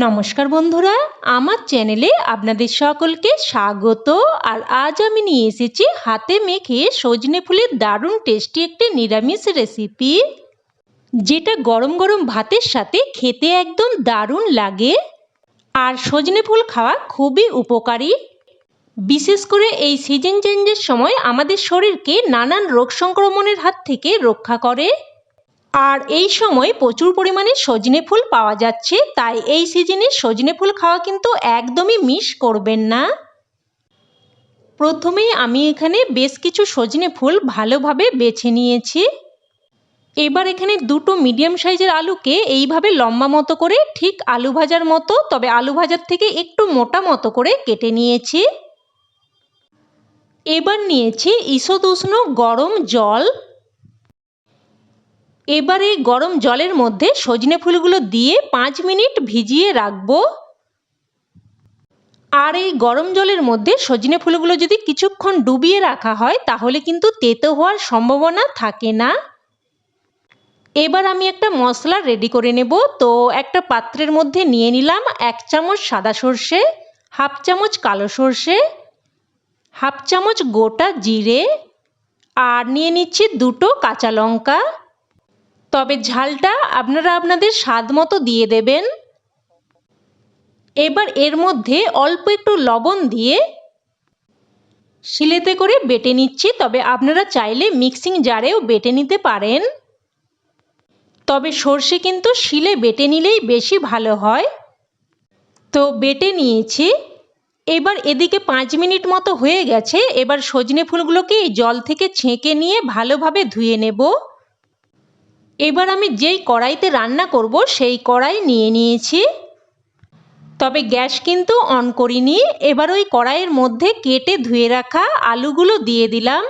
নমস্কার বন্ধুরা, আমার চ্যানেলে আপনাদের সকলকে স্বাগত। আর আজ আমি নিয়ে এসেছি হাতে মেখে সজনে ফুলের দারুণ টেস্টি একটি নিরামিষ রেসিপি, যেটা গরম গরম ভাতের সাথে খেতে একদম দারুণ লাগে। আর সজনে ফুল খাওয়া খুবই উপকারী, বিশেষ করে এই সিজন চেঞ্জের সময় আমাদের শরীরকে নানান রোগ সংক্রমণের হাত থেকে রক্ষা করে। আর এই সময় প্রচুর পরিমাণে সজনে ফুল পাওয়া যাচ্ছে, তাই এই সিজনে সজনে ফুল খাওয়া কিন্তু একদমই মিস করবেন না। প্রথমেই আমি এখানে বেশ কিছু সজনে ফুল ভালোভাবে বেছে নিয়েছি। এবার এখানে দুটো মিডিয়াম সাইজের আলুকে এইভাবে লম্বা মতো করে, ঠিক আলু ভাজার মতো, তবে আলু ভাজার থেকে একটু মোটা মতো করে কেটে নিয়েছি। এবার নিয়েছি ঈষৎ উষ্ণ গরম জল। এবার এই গরম জলের মধ্যে সজনে ফুলগুলো দিয়ে 5 মিনিট ভিজিয়ে রাখবো। আর এই গরম জলের মধ্যে সজনে ফুলগুলো যদি কিছুক্ষণ ডুবিয়ে রাখা হয় তাহলে কিন্তু তেতো হওয়ার সম্ভাবনা থাকে না। এবার আমি একটা মশলা রেডি করে নেব। তো একটা পাত্রের মধ্যে নিয়ে নিলাম 1 চামচ সাদা সর্ষে, হাফ চামচ কালো সর্ষে, হাফ চামচ গোটা জিরে, আর নিয়ে নিচ্ছি দুটো কাঁচা লঙ্কা। তবে ঝালটা আপনারা আপনাদের স্বাদ মতো দিয়ে দেবেন। এবার এর মধ্যে অল্প একটু লবণ দিয়ে শিলেতে করে বেটে নিচ্ছি, তবে আপনারা চাইলে মিক্সিং জারেও বেটে নিতে পারেন। তবে সর্ষে কিন্তু শিলে বেটে নিলেই বেশি ভালো হয়। তো বেটে নিয়েছি। এবার এদিকে 5 মিনিট মতো হয়ে গেছে। এবার সজনে ফুলগুলোকে জল থেকে ছেঁকে নিয়ে ভালোভাবে ধুয়ে নেব। এবার আমি যেই কড়াইতে রান্না করব সেই কড়াই নিয়ে নিয়েছি, তবে গ্যাস কিন্তু অন করিনি। এবার ওই কড়াইয়ের মধ্যে কেটে ধুয়ে রাখা আলুগুলো দিয়ে দিলাম।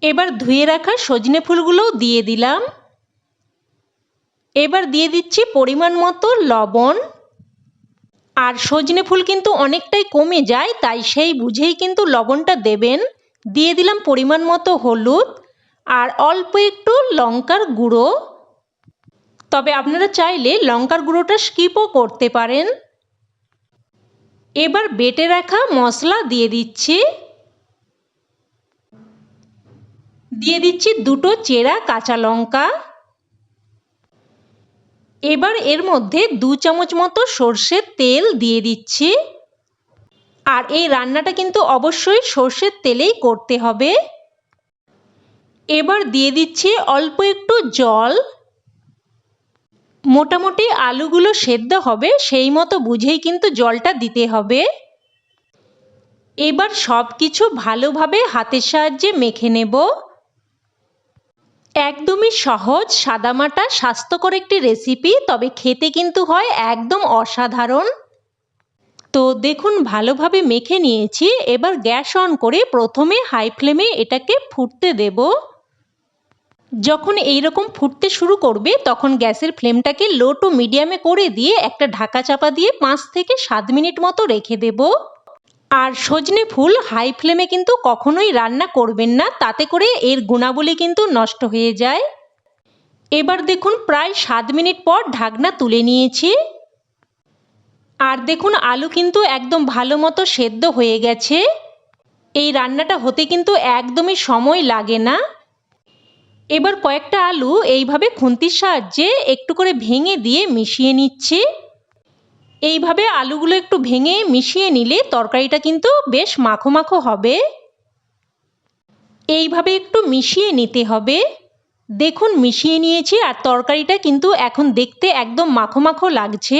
এবার ধুয়ে রাখা সজনে ফুলগুলোও দিয়ে দিলাম। এবার দিয়ে দিচ্ছি পরিমাণ মতো লবণ। আর সজনে ফুল কিন্তু অনেকটাই কমে যায়, তাই সেই বুঝেই কিন্তু লবণটা দেবেন। দিয়ে দিলাম পরিমাণ মতো হলুদ আর অল্প একটু লঙ্কার গুঁড়ো। তবে আপনারা চাইলে লঙ্কার গুঁড়োটা স্কিপও করতে পারেন। এবার বেটে রাখা মশলা দিয়ে দিচ্ছি। দিয়ে দিচ্ছি দুটো চেরা কাঁচা লঙ্কা। এবার এর মধ্যে 2 চামচ মতো সর্ষের তেল দিয়ে দিচ্ছি। আর এই রান্নাটা কিন্তু অবশ্যই সর্ষের তেলেই করতে হবে। এবার দিয়ে দিচ্ছি অল্প একটু জল। মোটামুটি আলুগুলো সেদ্ধ হবে সেই মতো বুঝেই কিন্তু জলটা দিতে হবে। এবার সব কিছু ভালোভাবে হাতের সাহায্যে মেখে নেব। একদমই সহজ, সাদামাটা, স্বাস্থ্যকর একটি রেসিপি, তবে খেতে কিন্তু হয় একদম অসাধারণ। তো দেখুন ভালোভাবে মেখে নিয়েছি। এবার গ্যাস অন করে প্রথমে হাই ফ্লেমে এটাকে ফুটতে দেব। যখন এইরকম ফুটতে শুরু করবে তখন গ্যাসের ফ্লেমটাকে লো টু মিডিয়ামে করে দিয়ে একটা ঢাকা চাপা দিয়ে 5 থেকে 7 মিনিট মতো রেখে দেব। আর সজনে ফুল হাই ফ্লেমে কিন্তু কখনোই রান্না করবেন না, তাতে করে এর গুণাবলী কিন্তু নষ্ট হয়ে যায়। এবার দেখুন প্রায় 7 মিনিট পর ঢাকনা তুলে নিয়েছি। আর দেখুন আলু কিন্তু একদম ভালো মতো সেদ্ধ হয়ে গেছে। এই রান্নাটা হতে কিন্তু একদমই সময় লাগে না। এবার কয়েকটা আলু এইভাবে খুন্তির সাহায্যে একটু করে ভেঙে দিয়ে মিশিয়ে নিচ্ছি। এইভাবে আলুগুলো একটু ভেঙে মিশিয়ে নিলে তরকারিটা কিন্তু বেশ মাখো মাখো হবে। এইভাবে একটু মিশিয়ে নিতে হবে। দেখুন মিশিয়ে নিয়েছি আর তরকারিটা কিন্তু এখন দেখতে একদম মাখো মাখো লাগছে।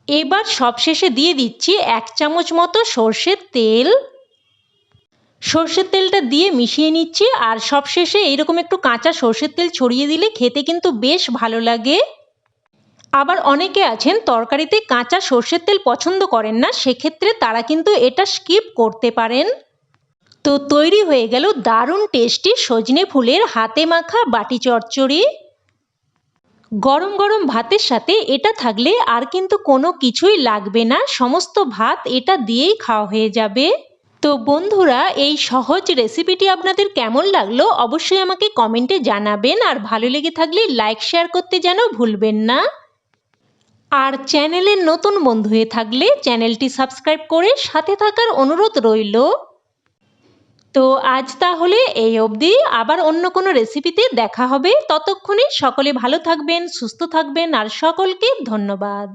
এবার সবশেষে দিয়ে দিচ্ছি 1 চামচ মতো সর্ষের তেল। সর্ষের তেলটা দিয়ে মিশিয়ে নিচ্ছি। আর সবশেষে এইরকম একটু কাঁচা সর্ষের তেল ছড়িয়ে দিলে খেতে কিন্তু বেশ ভালো লাগে। আবার অনেকে আছেন তরকারিতে কাঁচা সর্ষের তেল পছন্দ করেন না, সেক্ষেত্রে তারা কিন্তু এটা স্কিপ করতে পারেন। তো তৈরি হয়ে গেল দারুণ টেস্টি সজনে ফুলের হাতে মাখা বাটি চচ্চড়ি। গরম গরম ভাতের সাথে এটা থাকলে আর কিন্তু কোনো কিছুই লাগবে না, সমস্ত ভাত এটা দিয়েই খাওয়া হয়ে যাবে। তো বন্ধুরা, এই সহজ রেসিপিটি আপনাদের কেমন লাগলো অবশ্যই আমাকে কমেন্টে জানাবেন। আর ভালো লেগে থাকলে লাইক শেয়ার করতে যেন ভুলবেন না। আর চ্যানেলের নতুন বন্ধু হয়ে থাকলে চ্যানেলটি সাবস্ক্রাইব করে সাথে থাকার অনুরোধ রইল। তো আজ তাহলে এই অবধি, আবার অন্য কোনো রেসিপিতে দেখা হবে। ততক্ষণে সকলে ভালো থাকবেন, সুস্থ থাকবেন আর সকলকে ধন্যবাদ।